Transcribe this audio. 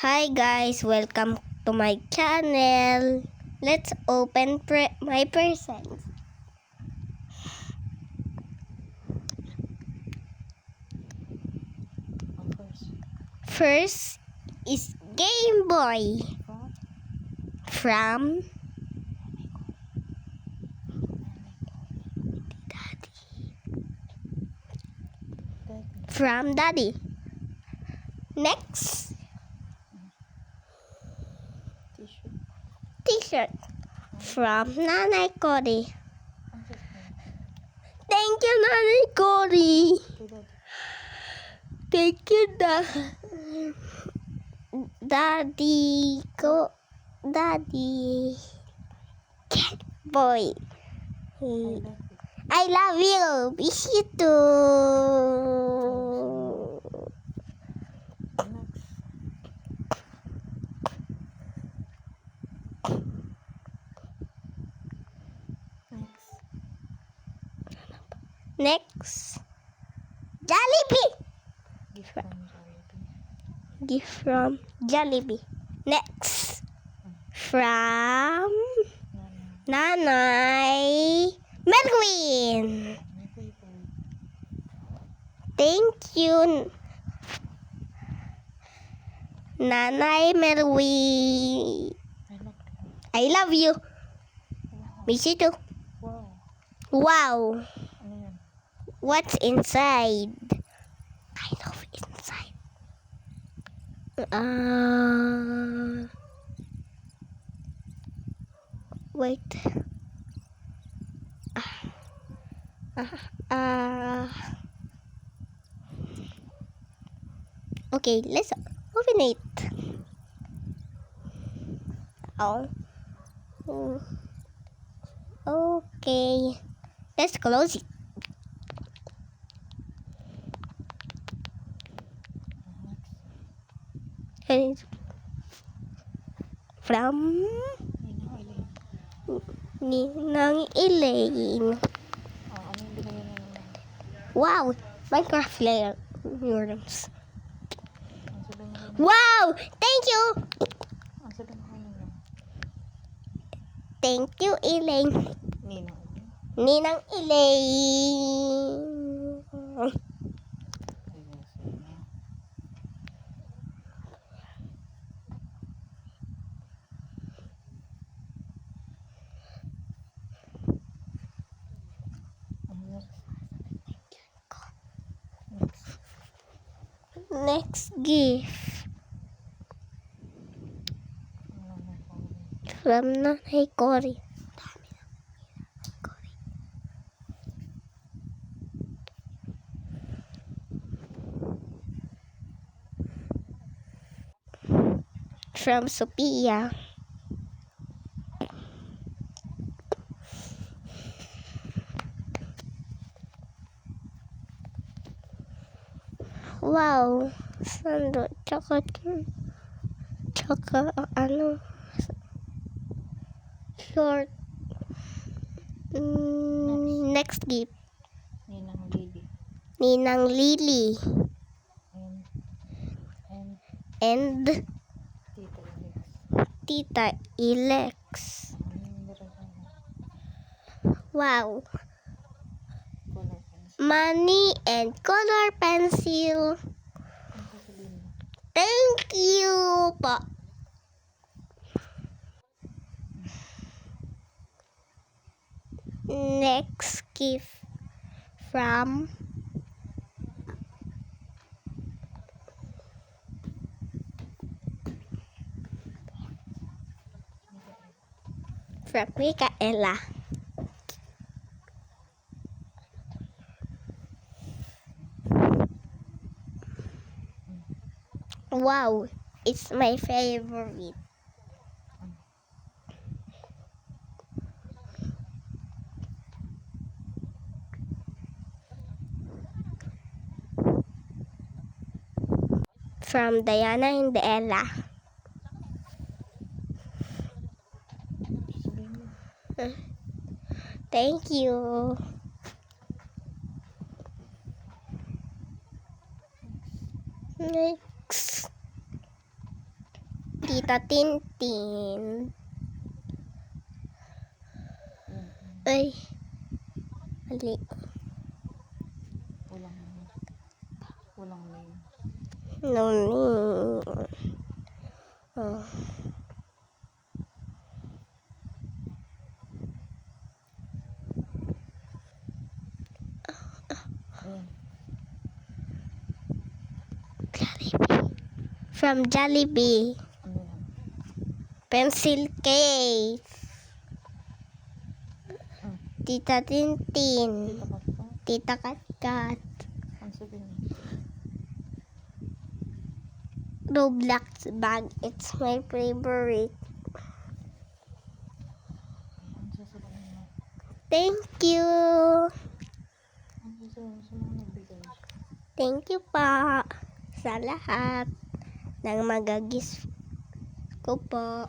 Hi guys, welcome to my channel. Let's open my presents. First is Game Boy from Daddy. Next, T-shirt from Nanay Cory. Thank you, Nanay Cory. Thank you, Daddy. Daddy. Cat boy. I love you. Miss you too. Next, Jollibee. Gift from Jollibee. Next, from Nanay Melwin. Thank you, Nanay Melwin. I love you. Miss you too. Wow. What's inside? Kind of inside. Wait. Okay, let's open it. Oh. Okay. Let's close it. And it's from Ninang Elaine. Wow, Minecraft layer murals. Wow, thank you. Thank you, Elaine. Ninang Elaine. Next gift from Nanay Cory. From Sophia. Wow, sando, tsaka short. Next gift, Ninang Lily. And Tita Elex. Wow. Money and color pencil. Thank you po. Next gift from Micaela. Wow, it's my favorite. From Diana and Ella. Thank you. Next, Tita Tintin. Ay. Mali. Walang name. No name. Oh. Ayan. Jollibee. From Jollibee. Ano yan? Pencil case. Tita Tintin. Tita Katka? Tita Katkat. Ang sabihin mo? Roblox bag. It's my favorite. Ang sasabihin mo? Thank you. Ang sasabihin mo sa mga nagbigay? Thank you pa sa lahat ng magagis ko po.